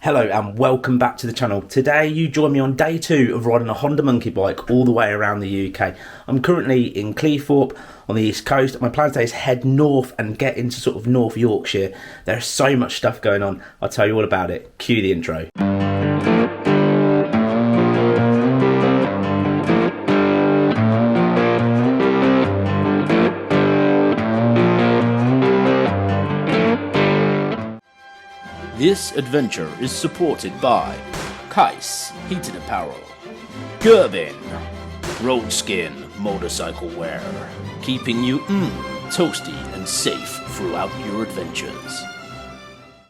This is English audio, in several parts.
Hello and welcome back to the channel. Today you join me on day 2 of riding a Honda monkey bike all the way around the UK. I'm currently in Cleethorpes on the east coast. My plan today is head north and get into sort of North Yorkshire. There's so much stuff going on. I'll tell you all about it. Cue the intro. This adventure is supported by Keis Heated Apparel, Gerbing, RoadSkin motorcycle wear, keeping you toasty and safe throughout your adventures.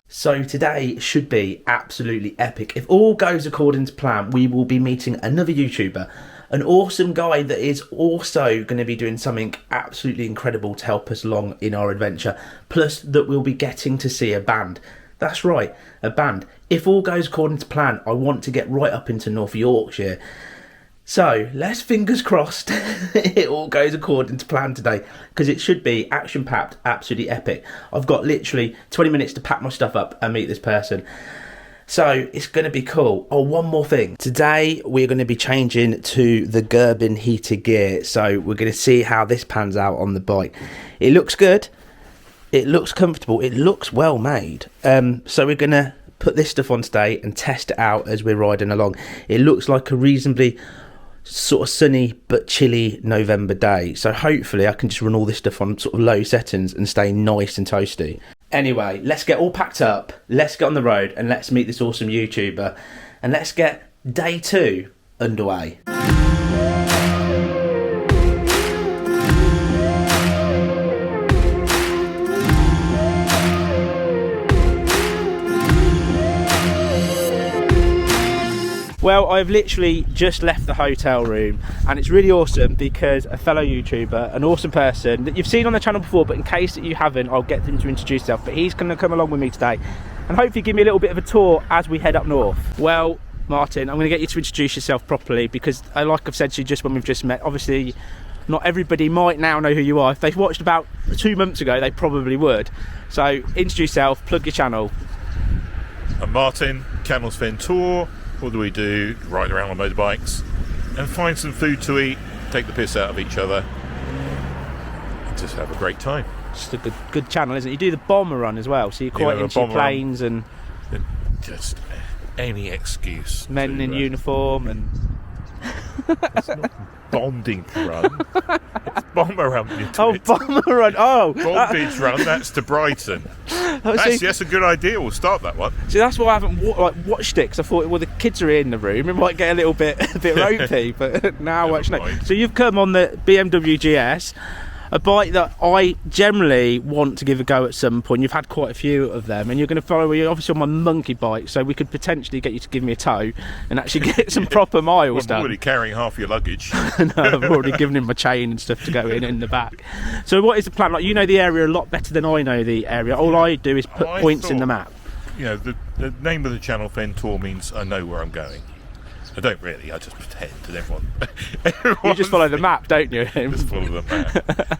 So today should be absolutely epic. If all goes according to plan, we will be meeting another YouTuber, an awesome guy that is also going to be doing something absolutely incredible to help us along in our adventure, plus that we'll be getting to see a band. That's right, a band. If all goes according to plan, I want to get right up into North Yorkshire. So, let's fingers crossed it all goes according to plan today, because it should be action-packed, absolutely epic. I've got literally 20 minutes to pack my stuff up and meet this person. So, it's going to be cool. Oh, one more thing. Today, we're going to be changing to the Gerbing heated gear. So, we're going to see how this pans out on the bike. It looks good. It looks comfortable, it looks well made. So we're going to put this stuff on today and test it out as we're riding along. It looks like a reasonably sort of sunny but chilly November day. So hopefully I can just run all this stuff on sort of low settings and stay nice and toasty. Anyway, let's get all packed up, let's get on the road and let's meet this awesome YouTuber. And let's get day 2 underway. Well, I've literally just left the hotel room and it's really awesome because a fellow YouTuber, an awesome person that you've seen on the channel before, but in case that you haven't, I'll get him to introduce himself, but he's going to come along with me today and hopefully give me a little bit of a tour as we head up north. Well, Martin, I'm going to get you to introduce yourself properly because, like I've said to you just when we've just met, obviously not everybody might now know who you are. If they've watched about 2 months ago, they probably would. So introduce yourself, plug your channel. I'm Martin, Camels Fin Tour. What do we do? Ride around on motorbikes and find some food to eat, take the piss out of each other, and just have a great time. Just a good channel, isn't it? You do the bomber run as well, so you're quite into planes and just any excuse. Men in uniform and. It's not bonding run. It's bomber run. Oh, bomber run. Oh, bondage run. That's to Brighton. Actually, that's a good idea. We'll start that one. See, that's why I haven't watched it because I thought, well, the kids are in the room. It might get a little bit ropey, but now actually. So you've come on the BMW GS, a bike that I generally want to give a go at some point. You've had quite a few of them, and you're going to follow me obviously on my monkey bike, so we could potentially get you to give me a tow and actually get some proper miles done. I'm already carrying half your luggage. No, I've already given him my chain and stuff to go in the back. So what is the plan? Like, you know the area a lot better than I know the area. All I do is put points in the map. You know, the name of the channel Fen Tour means I know where I'm going. I don't really, I just pretend, and everyone you just follow the map, don't you? Just follow the map.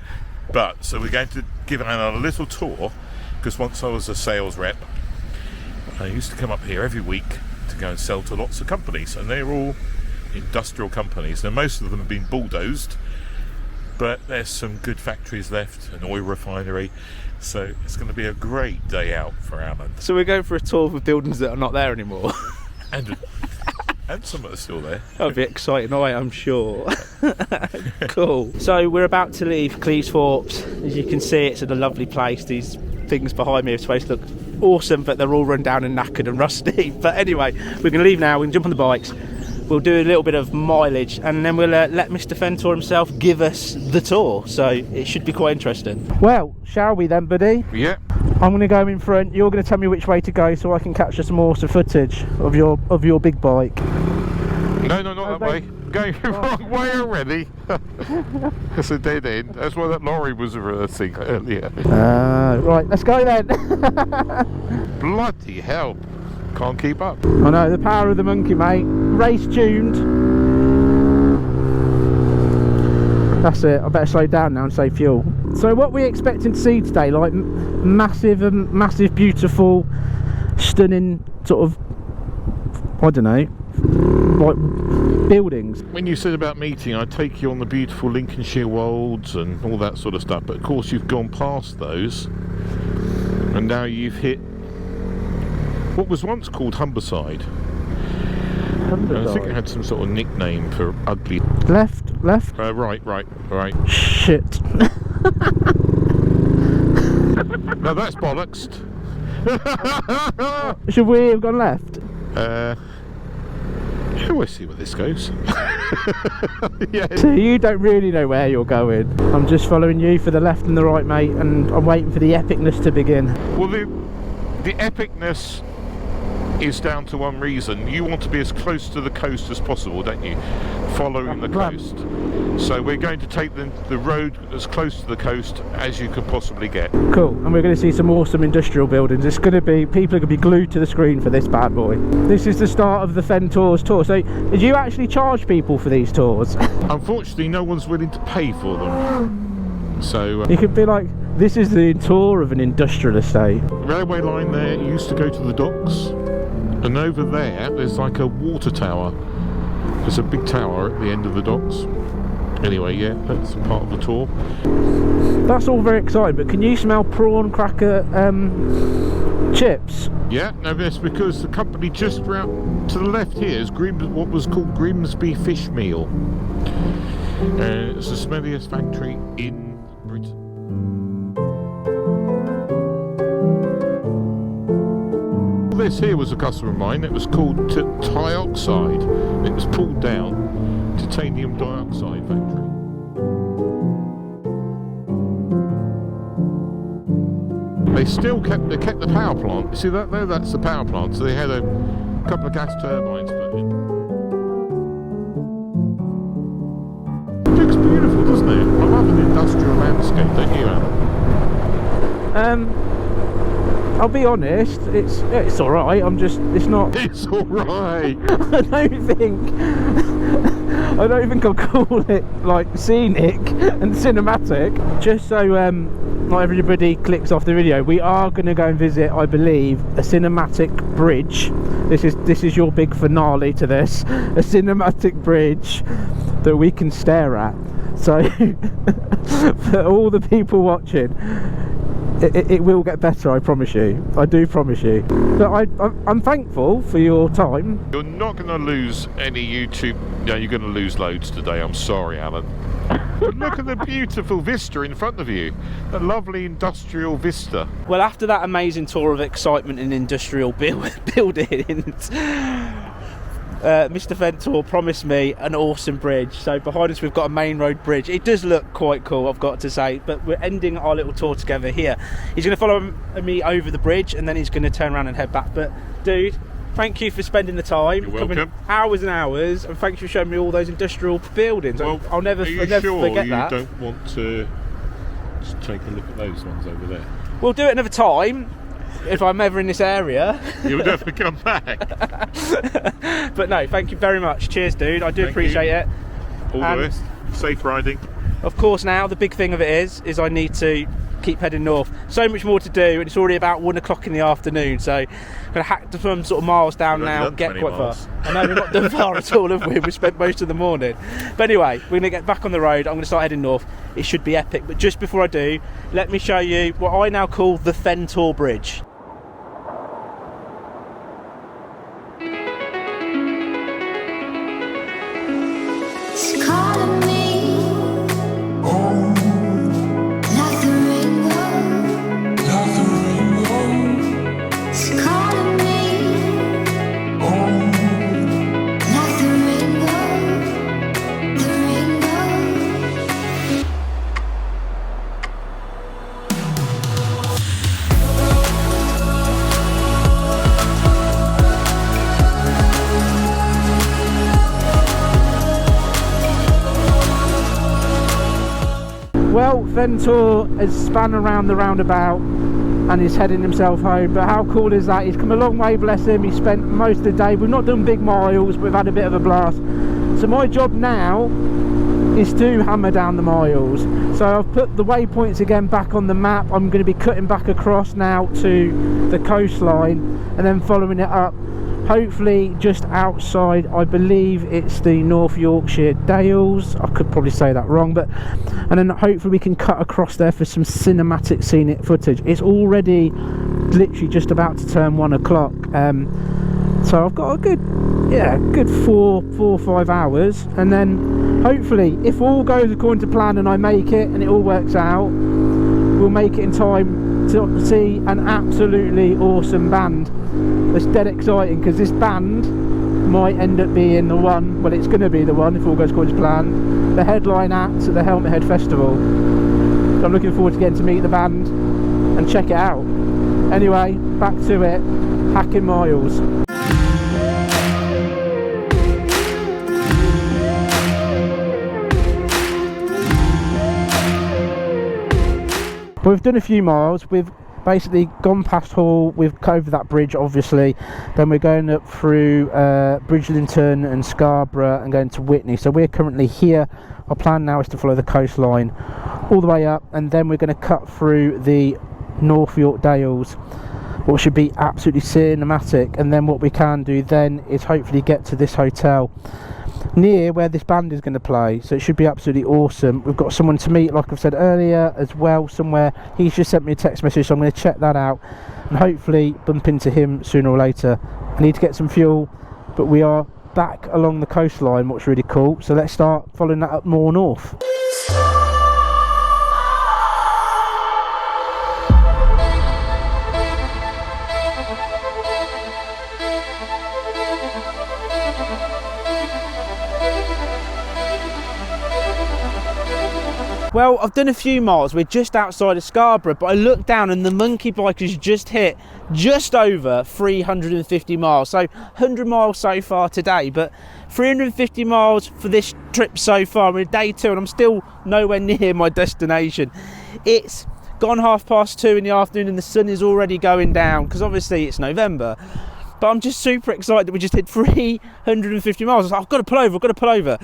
But, so we're going to give Anna a little tour, because once I was a sales rep, I used to come up here every week to go and sell to lots of companies, and they're all industrial companies. Now, most of them have been bulldozed, but there's some good factories left, an oil refinery, so it's going to be a great day out for Alan. So we're going for a tour of buildings that are not there anymore. And some are still there. That'll be exciting, I'm sure. Cool. So we're about to leave Cleethorpes. As you can see, it's in a lovely place. These things behind me are supposed to look awesome, but they're all run down and knackered and rusty. But anyway, we're going to leave now. We can jump on the bikes. We'll do a little bit of mileage, and then we'll let Mr. Fentor himself give us the tour. So it should be quite interesting. Well, shall we then, buddy? Yeah. I'm going to go in front. You're going to tell me which way to go so I can capture some awesome footage of your big bike. No, not that way. Going the wrong way already. It's a dead end. That's why that lorry was reversing earlier. Right, let's go then. Bloody hell. Can't keep up. I know, the power of the monkey, mate. Race tuned. That's it. I better slow down now and save fuel. So what we're expecting to see today, like massive, beautiful, stunning sort of I don't know, like buildings. When you said about meeting, I take you on the beautiful Lincolnshire Wolds and all that sort of stuff, but of course you've gone past those and now you've hit what was once called Humberside. I think it had some sort of nickname for ugly. Left. Right. Shit. No, that's bollocks. Should we have gone left? We'll see where this goes. Yeah. So you don't really know where you're going. I'm just following you for the left and the right, mate, and I'm waiting for the epicness to begin. Well, the epicness is down to one reason. You want to be as close to the coast as possible, don't you? Following the coast. So we're going to take the road as close to the coast as you can possibly get. Cool. And we're going to see some awesome industrial buildings. It's going to be, people are going to be glued to the screen for this bad boy. This is the start of the Fen Tours tour. So did you actually charge people for these tours? Unfortunately, no one's willing to pay for them. So you could be like, this is the tour of an industrial estate. Railway line there used to go to the docks. And over there's like a water tower. There's a big tower at the end of the docks. Anyway, yeah, that's part of the tour. That's all very exciting, but can you smell prawn cracker chips? Yeah, no, that's because the company just round to the left here is what was called Grimsby Fish Meal. It's the smelliest factory in Britain. This here was a customer of mine. It was called Tioxide. It was pulled down. Titanium dioxide factory. They kept the power plant. You see that there? That's the power plant. So they had a couple of gas turbines put in. It looks beautiful, doesn't it? I love an industrial landscape, don't you, Alan? I'll be honest, it's alright, it's not... It's alright! I don't think I'll call it, like, scenic and cinematic. Just so not everybody clicks off the video, we are going to go and visit, I believe, a cinematic bridge. This is your big finale to this. A cinematic bridge that we can stare at. So, for all the people watching... It will get better, I promise you. I do promise you. But I'm thankful for your time. You're not going to lose any YouTube... No, you're going to lose loads today. I'm sorry, Alan. But look at the beautiful vista in front of you. The lovely industrial vista. Well, after that amazing tour of excitement in industrial buildings, Mr. Ventor promised me an awesome bridge. So behind us we've got a main road bridge. It does look quite cool, I've got to say, but we're ending our little tour together here. He's going to follow me over the bridge and then he's going to turn around and head back. But dude, thank you for spending the time. You're welcome. Hours and hours, and thank you for showing me all those industrial buildings. Well, I'll never forget that. You don't want to just take a look at those ones over there? We'll do it another time. If I'm ever in this area. You'll never come back. But no, thank you very much. Cheers, dude. I do appreciate it. All the best. Safe riding. Of course, now the big thing of it is I need to keep heading north. So much more to do, and it's already about 1 o'clock in the afternoon. So I'm gonna hack some sort of miles down now. Get quite far. I know we're not done far at all, have we? We spent most of the morning. But anyway, we're gonna get back on the road. I'm gonna start heading north. It should be epic. But just before I do, let me show you what I now call the Fentor Bridge. Well, Ventor has spun around the roundabout and he's heading himself home, but how cool is that? He's come a long way, bless him. He spent most of the day, we've not done big miles, but we've had a bit of a blast. So my job now is to hammer down the miles. So I've put the waypoints again back on the map. I'm going to be cutting back across now to the coastline and then following it up hopefully just outside, I believe it's the North Yorkshire Dales, I could probably say that wrong, but and then hopefully we can cut across there for some cinematic scenic footage. It's already literally just about to turn 1 o'clock, so I've got a good 4 or 5 hours, and then hopefully if all goes according to plan and I make it and it all works out, we'll make it in time to see an absolutely awesome band. It's dead exciting because this band might end up being the one, well, it's going to be the one if all goes according to plan, the headline act at the Helmet Head Festival. So I'm looking forward to getting to meet the band and check it out. Anyway, back to it, hacking miles. We've done a few miles, we've basically gone past Hull, we've over that bridge obviously, then we're going up through Bridgelington and Scarborough and going to Witney. So we're currently here. Our plan now is to follow the coastline all the way up, and then we're going to cut through the North York Dales, which should be absolutely cinematic. And then what we can do then is hopefully get to this hotel near where this band is going to play, so it should be absolutely awesome. We've got someone to meet, like I've said earlier, as well somewhere. He's just sent me a text message, so I'm going to check that out and hopefully bump into him sooner or later. I need to get some fuel, but we are back along the coastline, what's really cool. So let's start following that up more north. Well, I've done a few miles. We're just outside of Scarborough, but I looked down and the monkey bike has just hit just over 350 miles. So 100 miles so far today, but 350 miles for this trip so far. We're day 2 and I'm still nowhere near my destination. It's gone 2:30 in the afternoon and the sun is already going down because obviously it's November. But I'm just super excited that we just hit 350 miles. I was like, I've got to pull over, I've got to pull over.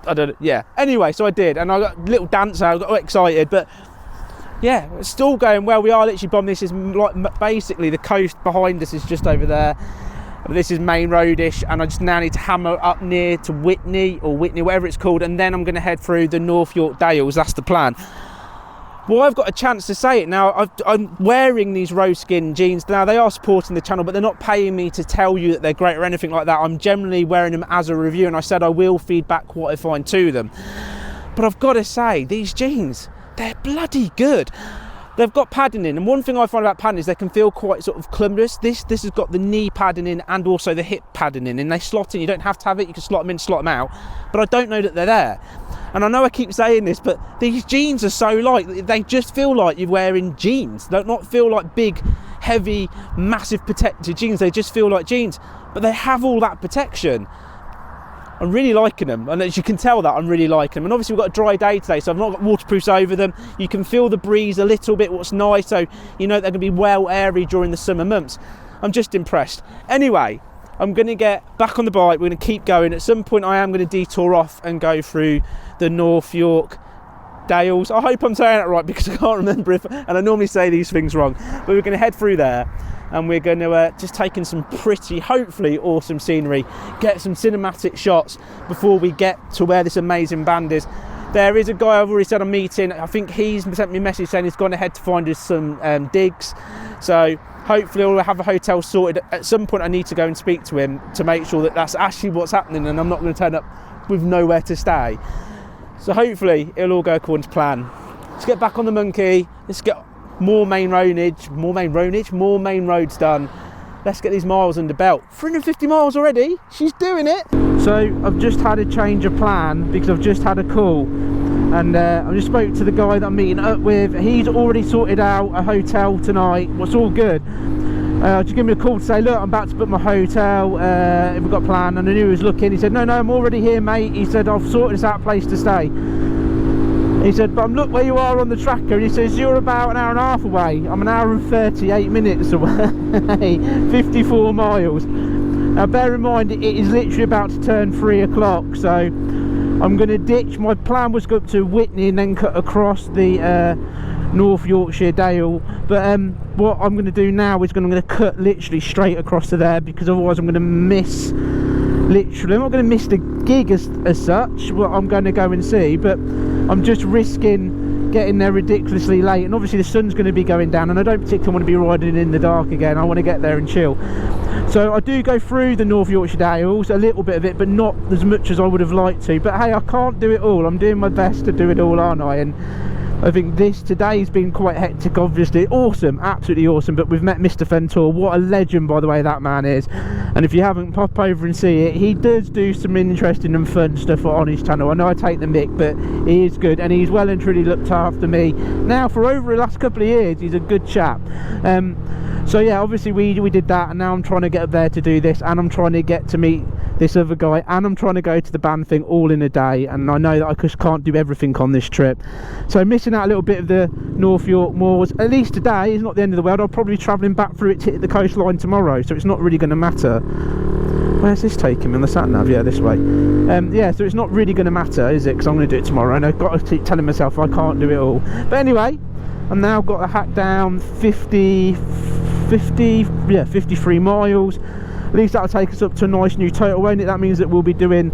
I don't know, yeah. Anyway, so I did, and I got a little dance out, I got all excited, but yeah, it's still going well. We are literally bombing. This is like basically the coast behind us is just over there. This is main roadish, and I just now need to hammer up near to Witney, whatever it's called, and then I'm going to head through the North York Dales. That's the plan. Well, I've got a chance to say it now. I'm wearing these RoadSkin jeans. Now, they are supporting the channel, but they're not paying me to tell you that they're great or anything like that. I'm generally wearing them as a review, and I said I will feed back what I find to them. But I've got to say, these jeans, they're bloody good. They've got padding in, and one thing I find about padding is they can feel quite sort of clumsy. This has got the knee padding in and also the hip padding in, and they slot in. You don't have to have it, you can slot them in, slot them out, but I don't know that they're there. And I know I keep saying this, but these jeans are so light, they just feel like you're wearing jeans. They don't feel like big, heavy, massive protected jeans. They just feel like jeans, but they have all that protection. I'm really liking them, and as you can tell that I'm really liking them. And obviously we've got a dry day today, so I've not got waterproofs over them. You can feel the breeze a little bit, what's nice, so you know they're going to be well airy during the summer months. I'm just impressed. Anyway, I'm going to get back on the bike, we're going to keep going. At some point I am going to detour off and go through the North York Dales. I hope I'm saying it right because I can't remember and I normally say these things wrong. But we're going to head through there, and we're going to just take in some pretty, hopefully awesome scenery, get some cinematic shots before we get to where this amazing band is. There is a guy I've already said I'm meeting. I think he's sent me a message saying he's gone ahead to find us some digs. So hopefully we'll have a hotel sorted. At some point I need to go and speak to him to make sure that that's actually what's happening and I'm not going to turn up with nowhere to stay. So hopefully it'll all go according to plan. Let's get back on the monkey. Let's get more main roads done. Let's get these miles under belt. 350 miles already, she's doing it. So I've just had a change of plan because I've just had a call, and I just spoke to the guy that I'm meeting up with. He's already sorted out a hotel tonight. What's all good. Just give me a call to say, look, I'm about to book my hotel, if we've got a plan. And I knew he was looking. He said, no, I'm already here, mate. He said, I've sorted us out a place to stay. He said, but look where you are on the tracker. And he says, you're about an hour and a half away. I'm an hour and 38 minutes away. 54 miles. Now bear in mind, it is literally about to turn 3 o'clock. So I'm going to ditch. My plan was to go up to Witney and then cut across the North Yorkshire Dale. But what I'm going to do now is I'm going to cut literally straight across to there, because otherwise I'm going to miss, literally, I'm not going to miss the gig as such, what I'm going to go and see, but I'm just risking getting there ridiculously late. And obviously the sun's going to be going down, and I don't particularly want to be riding in the dark again. I want to get there and chill. So I do go through the North Yorkshire Dales, a little bit of it, but not as much as I would have liked to. But hey, I can't do it all. I'm doing my best to do it all, aren't I? And I think today's been quite hectic, obviously. Awesome, absolutely awesome. But we've met Mr. Fentor. What a legend, by the way, that man is. And if you haven't, pop over and see it. He does do some interesting and fun stuff on his channel. I know I take the mick, but he is good, and he's well and truly looked after me now for over the last couple of years. He's a good chap. So yeah, obviously we did that, and now I'm trying to get up there to do this, and I'm trying to get to meet this other guy, and I'm trying to go to the band thing all in a day. And I know that I just can't do everything on this trip, so missing out a little bit of the North York moors, at least today, is not the end of the world. I'll probably be travelling back through it to hit the coastline tomorrow, so it's not really going to matter. Where's this taking me on the sat nav? Yeah, this way. Yeah, so it's not really going to matter, is it? Because I'm going to do it tomorrow, and I've got to keep telling myself I can't do it all. But anyway, I've now got to hack down 53 miles. At least that'll take us up to a nice new total, won't it? That means that we'll be doing,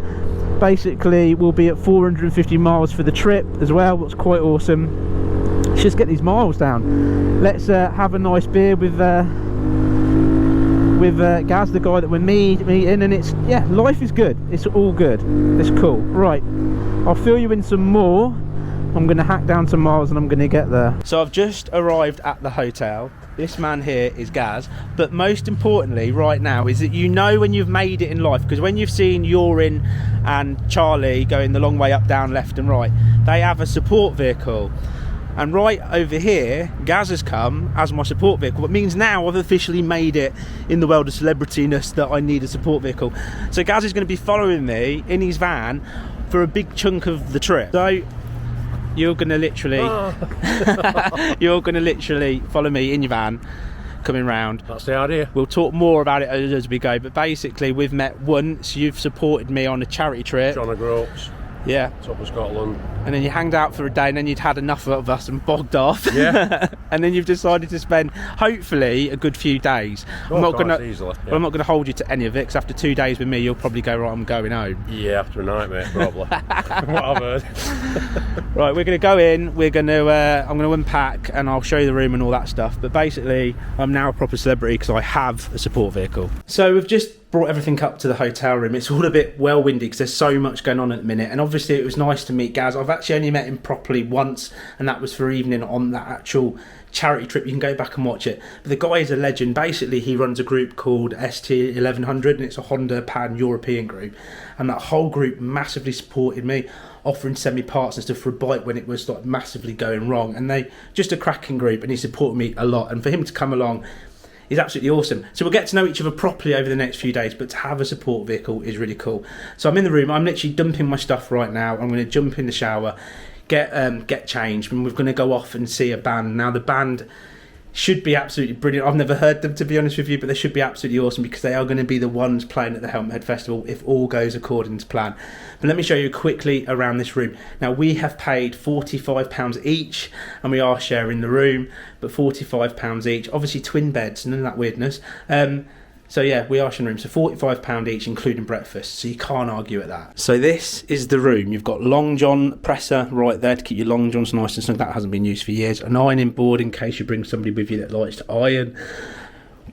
basically, we'll be at 450 miles for the trip as well. That's quite awesome. Let's just get these miles down. Let's have a nice beer with Gaz, the guy that we're meeting, and it's, yeah, life is good. It's all good. It's cool. Right, I'll fill you in some more. I'm going to hack down some miles and I'm going to get there. So I've just arrived at the hotel. This man here is Gaz, but most importantly right now is that you know when you've made it in life, because when you've seen Yorin and Charlie going the long way up, down, left and right, they have a support vehicle. And right over here, Gaz has come as my support vehicle. It means now I've officially made it in the world of celebrityness that I need a support vehicle. So Gaz is going to be following me in his van for a big chunk of the trip. So you're going to literally you're going to literally follow me in your van coming round. That's the idea. We'll talk more about it as we go, but basically we've met once. You've supported me on a charity trip. John O'Groats. Yeah. Top of Scotland. And then you hanged out for a day, and then you'd had enough of us and bogged off. Yeah. And then you've decided to spend, hopefully, a good few days. I'm not going to hold you to any of it, because after 2 days with me, you'll probably go, right, I'm going home. Yeah, after a night, mate, probably. What I've heard. Right, we're going to go in. I'm going to unpack, and I'll show you the room and all that stuff. But basically, I'm now a proper celebrity because I have a support vehicle. So we've just brought everything up to the hotel room. It's all a bit well windy because there's so much going on at the minute, and obviously it was nice to meet Gaz. I've actually only met him properly once, and that was for evening on that actual charity trip. You can go back and watch it, but the guy is a legend. Basically he runs a group called ST 1100, and it's a Honda pan-European group, and that whole group massively supported me, offering to send me parts and stuff for a bike when it was like massively going wrong, and they just a cracking group, and he supported me a lot. And for him to come along is absolutely awesome. So we'll get to know each other properly over the next few days, but to have a support vehicle is really cool. So I'm in the room, I'm literally dumping my stuff right now. I'm going to jump in the shower, get changed, and we're going to go off and see a band. Now the band should be absolutely brilliant. I've never heard them, to be honest with you, but they should be absolutely awesome because they are going to be the ones playing at the Helmet Head Festival if all goes according to plan. But let me show you quickly around this room. Now we have paid £45 each, and we are sharing the room, but £45 each. Obviously twin beds, none of that weirdness. So yeah, we are sharing rooms, so £45 each, including breakfast, so you can't argue at that. So this is the room. You've got Long John presser right there to keep your Long Johns nice and snug. That hasn't been used for years. An ironing board in case you bring somebody with you that likes to iron.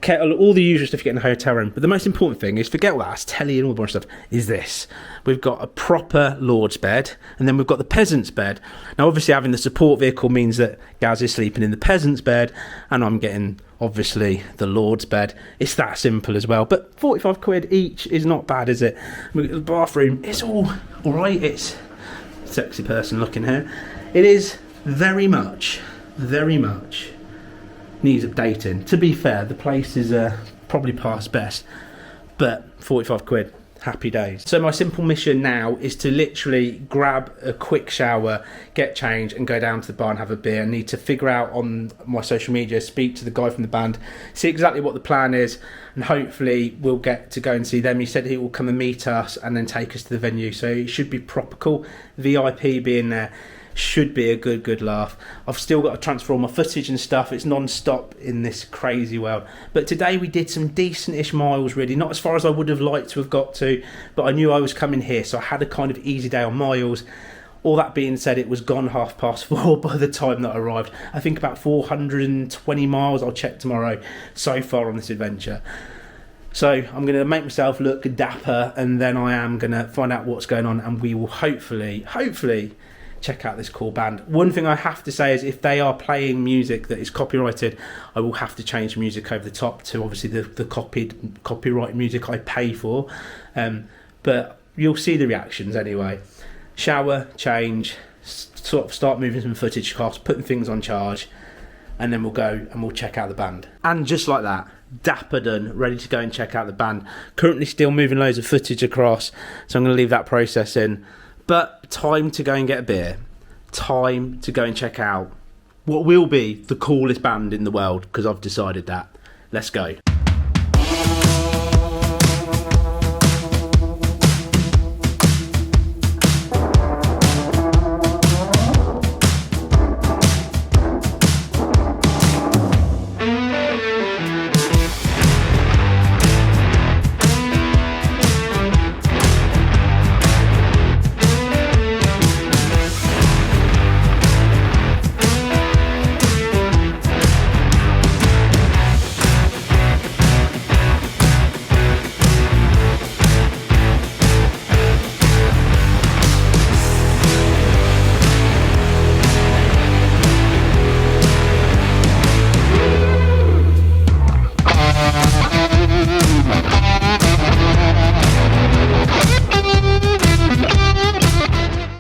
Kettle, all the usual stuff you get in the hotel room. But the most important thing is, forget all that, telly and all the more stuff, is this. We've got a proper Lord's bed, and then we've got the peasant's bed. Now obviously having the support vehicle means that Gaz is sleeping in the peasant's bed, and I'm getting, obviously, the Lord's bed. It's that simple as well. But 45 quid each is not bad, is it? The bathroom, it's all right. It's sexy person looking here. It is very much needs updating. To be fair, the place is probably past best, but 45 quid, happy days. So my simple mission now is to literally grab a quick shower, get changed, and go down to the bar and have a beer. I need to figure out on my social media, speak to the guy from the band, see exactly what the plan is, and hopefully we'll get to go and see them. He said he will come and meet us and then take us to the venue, so it should be proper cool. VIP being there Should be a good laugh. I've still got to transfer all my footage and stuff. It's non-stop in this crazy world. But today we did some decent-ish miles, really. Not as far as I would have liked to have got to, but I knew I was coming here, so I had a kind of easy day on miles. All that being said, it was gone 4:30 by the time that I arrived. I think about 420 miles, I'll check tomorrow, so far on this adventure. So I'm going to make myself look dapper, and then I am going to find out what's going on, and we will hopefully check out this cool band. One thing I have to say is if they are playing music that is copyrighted, I will have to change the music over the top to obviously the copyright music I pay for. But you'll see the reactions anyway. Shower, change, sort of start moving some footage across, putting things on charge, and then we'll go and we'll check out the band. And just like that, dapper done, ready to go and check out the band. Currently still moving loads of footage across, so I'm going to leave that process in. But time to go and get a beer. Time to go and check out what will be the coolest band in the world, because I've decided that. Let's go.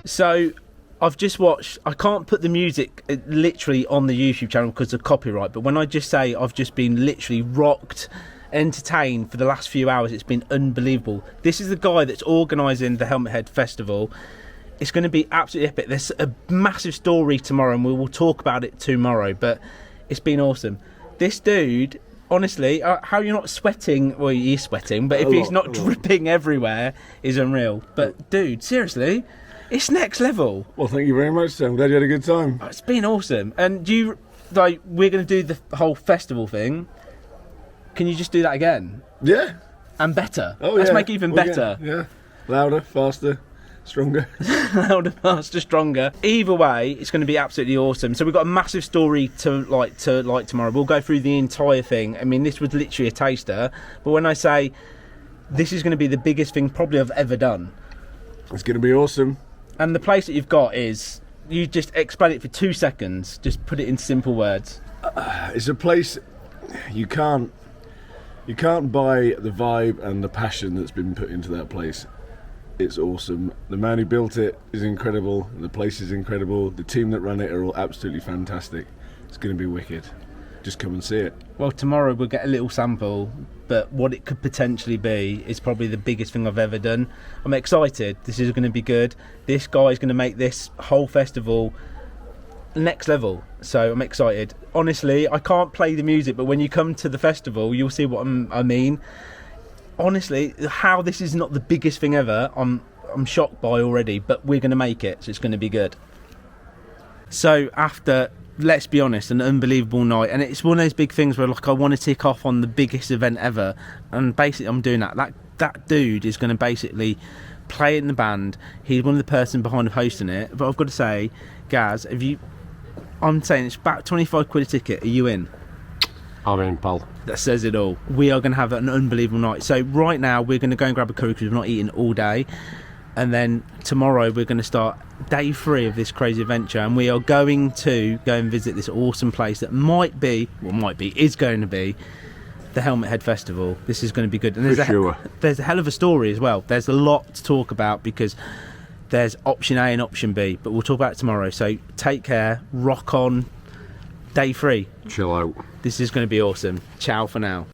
So I've just watched, I can't put the music literally on the YouTube channel because of copyright, but when I just say I've just been literally rocked, entertained for the last few hours, it's been unbelievable. This is the guy that's organising the Helmet Head Festival. It's going to be absolutely epic. There's a massive story tomorrow and we will talk about it tomorrow, but it's been awesome. This dude, honestly, how you're not sweating, well, he is sweating, but if he's not dripping everywhere is unreal. But dude, seriously, it's next level. Well, thank you very much, Sam. I'm glad you had a good time. It's been awesome. And we're going to do the whole festival thing. Can you just do that again? Yeah. And better. Oh, Let's yeah. make it even better. Yeah. Louder, faster, stronger. Louder, faster, stronger. Either way, it's going to be absolutely awesome. So we've got a massive story to like tomorrow. We'll go through the entire thing. I mean, this was literally a taster. But when I say this is going to be the biggest thing probably I've ever done. It's going to be awesome. And the place that you've got is, you just explain it for 2 seconds. Just put it in simple words. It's a place you can't buy the vibe and the passion that's been put into that place. It's awesome. The man who built it is incredible. The place is incredible. The team that run it are all absolutely fantastic. It's going to be wicked. Just come and see it. Well, tomorrow we'll get a little sample, but what it could potentially be is probably the biggest thing I've ever done. I'm excited. This is going to be good. This guy is going to make this whole festival next level, so I'm excited. Honestly, I can't play the music, but when you come to the festival, you'll see what I mean. Honestly, how this is not the biggest thing ever, I'm shocked by already, but we're going to make it, so it's going to be good. So after, let's be honest, an unbelievable night, and it's one of those big things where I want to tick off on the biggest event ever, and basically I'm doing that. That dude is going to basically play in the band. He's one of the person behind hosting it, but I've got to say, Gaz, I'm saying it's about 25 quid a ticket. Are you in? I'm in, pal. That says it all. We are going to have an unbelievable night. So right now we're going to go and grab a curry because we've not eaten all day, and then tomorrow we're going to start day 3 of this crazy adventure, and we are going to go and visit this awesome place that is going to be the Helmet Head Festival. This is going to be good, and there's a hell of a story as well. There's a lot to talk about because there's option A and option B, but we'll talk about it tomorrow. So take care, rock on. Day 3. Chill out. This is going to be awesome. Ciao for now.